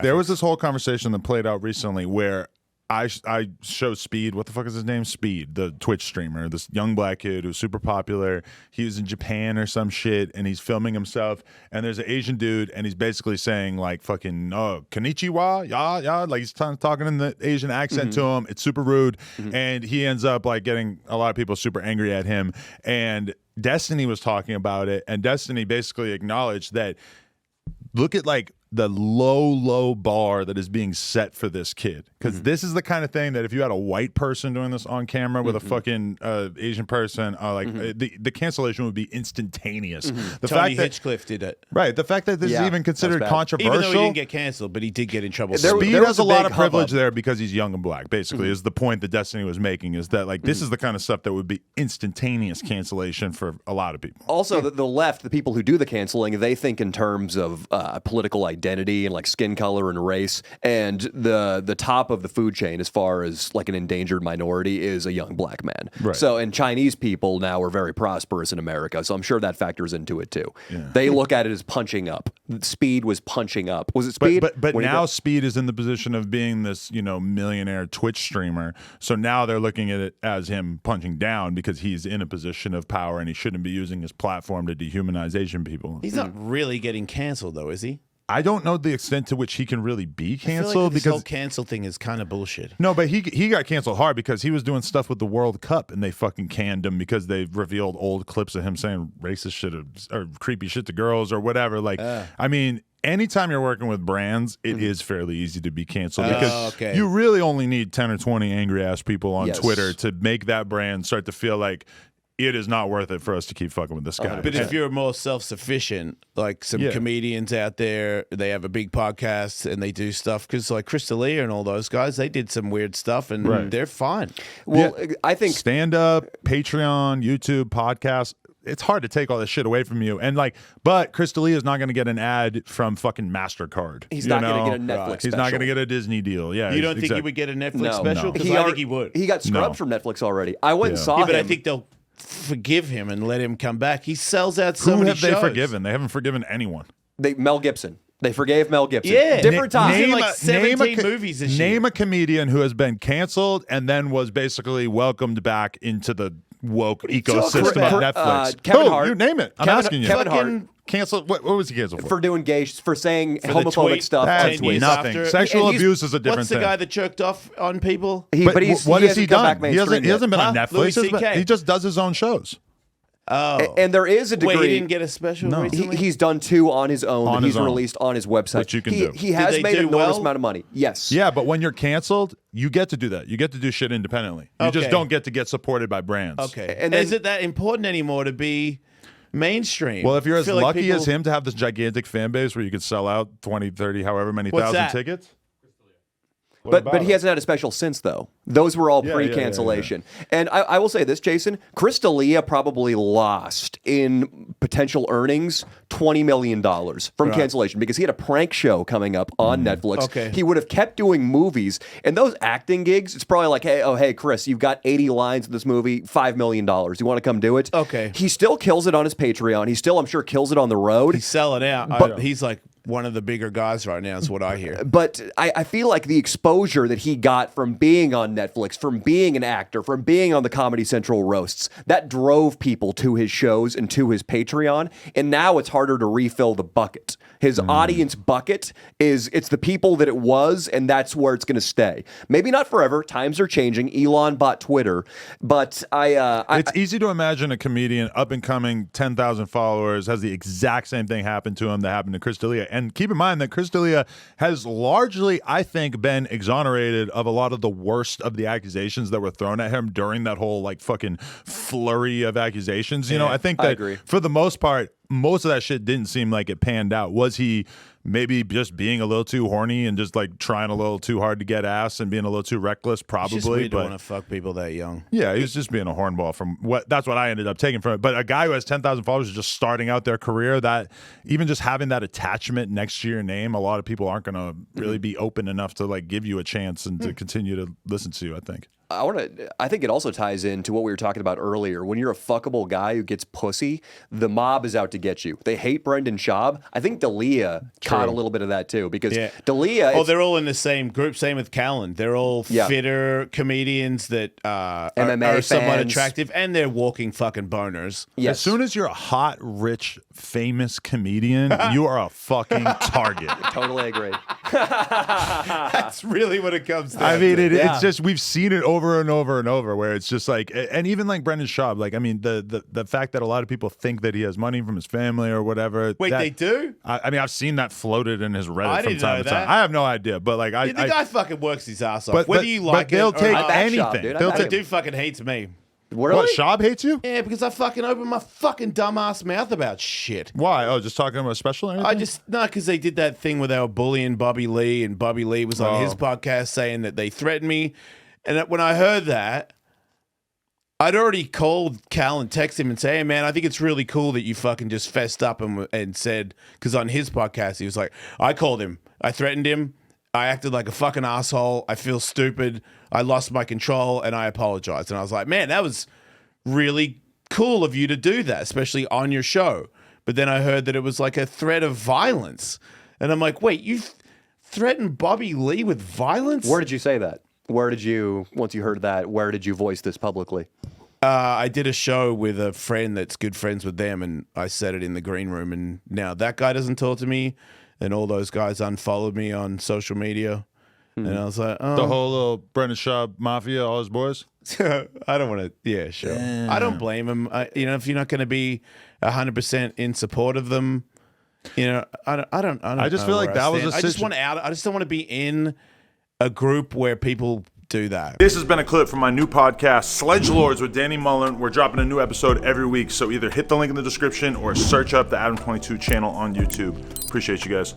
There was this whole conversation that played out recently where I showed Speed. What the fuck is his name? Speed, the Twitch streamer, this young black kid who's super popular. He was in Japan or some shit, and he's filming himself. And there's an Asian dude, and he's basically saying like fucking konnichiwa, yeah, like he's talking in the Asian accent to him. It's super rude, and he ends up like getting a lot of people super angry at him. And Destiny was talking about it, and Destiny basically acknowledged that. Look at like the low bar that is being set for this kid. Because this is the kind of thing that if you had a white person doing this on camera with a fucking Asian person, the cancellation would be instantaneous. The Tony fact that Hinchcliffe did it. Right. The fact that this is even considered controversial. Even though he didn't get canceled, but he did get in trouble. Speed has a lot of privilege there because he's young and black, basically, is the point that Destiny was making, is that like this is the kind of stuff that would be instantaneous cancellation for a lot of people. Also, the left, the people who do the canceling, they think in terms of political identity and like skin color and race, and the top of the food chain as far as like an endangered minority is a young black man. Right. So, and Chinese people now are very prosperous in America, so I'm sure that factors into it too. Yeah. They look at it as punching up. Speed was punching up. Was it Speed? But now Speed is in the position of being this, millionaire Twitch streamer. So now they're looking at it as him punching down because he's in a position of power and he shouldn't be using his platform to dehumanize Asian people. He's not really getting canceled though, is he? I don't know the extent to which he can really be canceled. I feel like this because whole cancel thing is kind of bullshit. No, but he got canceled hard because he was doing stuff with the World Cup and they fucking canned him because they revealed old clips of him saying racist shit or creepy shit to girls or whatever. Like, I mean, anytime you're working with brands, it is fairly easy to be canceled because you really only need 10 or 20 angry ass people on Twitter to make that brand start to feel like it is not worth it for us to keep fucking with this guy. But if you're more self-sufficient, like some comedians out there, they have a big podcast and they do stuff, because like Chris D'Elia and all those guys, they did some weird stuff and they're fine. Well, I think stand-up, Patreon, YouTube, podcast, it's hard to take all this shit away from you. And like, but Chris D'Elia is not going to get an ad from fucking MasterCard. He's not going to get a Netflix He's not going to get a Disney deal. Yeah. You don't think he would get a Netflix special? Because I think he would. He got scrubbed from Netflix already. I went and saw him. But I think they'll forgive him and let him come back. He sells out so many shows. Who have they forgiven? They haven't forgiven anyone. Mel Gibson. They forgave Mel Gibson. Yeah. Different time. He's in like 17 movies this year. Name a comedian who has been canceled and then was basically welcomed back into the woke ecosystem of Netflix. Kevin Hart. You name it. I'm asking you. Kevin Hart. Canceled. What was he canceled for doing for saying homophobic stuff. That's nothing. Sexual abuse is a different thing. What's the guy that jerked off on people? What has he done? He hasn't been on Netflix. He just does his own shows. Oh. And there is a degree. Wait, he didn't get a special recently? He's done 2 on his own that he's released on his website. Which you can do. He has made an enormous amount of money. Yes. Yeah, but when you're canceled, you get to do that. You get to do shit independently. You just don't get supported by brands. Okay. And is it that important anymore to be mainstream? Well, if you're as lucky as him to have this gigantic fan base where you could sell out 20, 30, however many thousand tickets. But he hasn't had a special since, though. Those were all pre-cancellation. And I will say this, Jason. Chris D'Elia probably lost in potential earnings $20 million from cancellation because he had a prank show coming up on Netflix. Okay. He would have kept doing movies. And those acting gigs, it's probably like, hey, Chris, you've got 80 lines in this movie, $5 million. You want to come do it? Okay. He still kills it on his Patreon. He still, I'm sure, kills it on the road. He's selling out. But he's like one of the bigger guys right now is what I hear. But I feel like the exposure that he got from being on Netflix, from being an actor, from being on the Comedy Central roasts, that drove people to his shows and to his Patreon. And now it's harder to refill the bucket. His audience bucket it's the people that it was, and that's where it's going to stay. Maybe not forever. Times are changing. Elon bought Twitter, but it's easy to imagine a comedian up and coming, 10,000 followers, has the exact same thing happen to him that happened to Chris D'Elia. And keep in mind that Chris D'Elia has largely, I think, been exonerated of a lot of the worst of the accusations that were thrown at him during that whole like fucking flurry of accusations. I think that for the most part, most of that shit didn't seem like it panned out. Was he maybe just being a little too horny and just like trying a little too hard to get ass and being a little too reckless? Probably. It's just weird to want to fuck people that young. Yeah, he was just being a hornball that's what I ended up taking from it. But a guy who has 10,000 followers is just starting out their career, that even just having that attachment next to your name, a lot of people aren't going to really be open enough to like give you a chance and to continue to listen to you, I think. I think it also ties into what we were talking about earlier. When you're a fuckable guy who gets pussy, the mob is out to get you. They hate Brendan Schaub. I think D'Elia caught a little bit of that too, because D'Elia. Oh, they're all in the same group. Same with Callan. They're all fitter comedians that MMA are somewhat fans. attractive, and they're walking fucking boners. Yes. As soon as you're a hot, rich, famous comedian, you are a fucking target. Totally agree. That's really what it comes to. I mean, it's just, we've seen it over and over and over, where it's just like, and even like Brendan Schaub, like, I mean, the fact that a lot of people think that he has money from his family or whatever. Wait, they do? I mean, I've seen that floated in his Reddit I from didn't time know to time. that. I have no idea, but like, The guy fucking works his ass off. but Whether you like they'll it or take not. back anything. Schaub, dude. I They'll back The take. dude fucking hates me. Really? What, Schaub hates you? Yeah, because I fucking open my fucking dumbass mouth about shit. Why? Oh, just talking about a special or anything? Because they did that thing where they were bullying Bobby Lee, and Bobby Lee was on his podcast saying that they threatened me. And when I heard that, I'd already called Cal and texted him and say, hey, man, I think it's really cool that you fucking just fessed up and said, because on his podcast, he was like, I called him. I threatened him. I acted like a fucking asshole. I feel stupid. I lost my control and I apologized. And I was like, man, that was really cool of you to do that, especially on your show. But then I heard that it was like a threat of violence. And I'm like, wait, you threatened Bobby Lee with violence? Where did you say that? Once you heard that, where did you voice this publicly? I did a show with a friend that's good friends with them, and I said it in the green room. And now that guy doesn't talk to me, and all those guys unfollowed me on social media. And I was like, oh. The whole little Brendan Schaub mafia, all his boys? I don't want to. Yeah, sure. Damn. I don't blame him. If you're not going to be 100% in support of them, I just feel like that was a I just want out. I just don't want to be in a group where people do that. This has been a clip from my new podcast, Sledge Lords with Danny Mullen. We're dropping a new episode every week, so either hit the link in the description or search up the Adam 22 channel on YouTube. Appreciate you guys.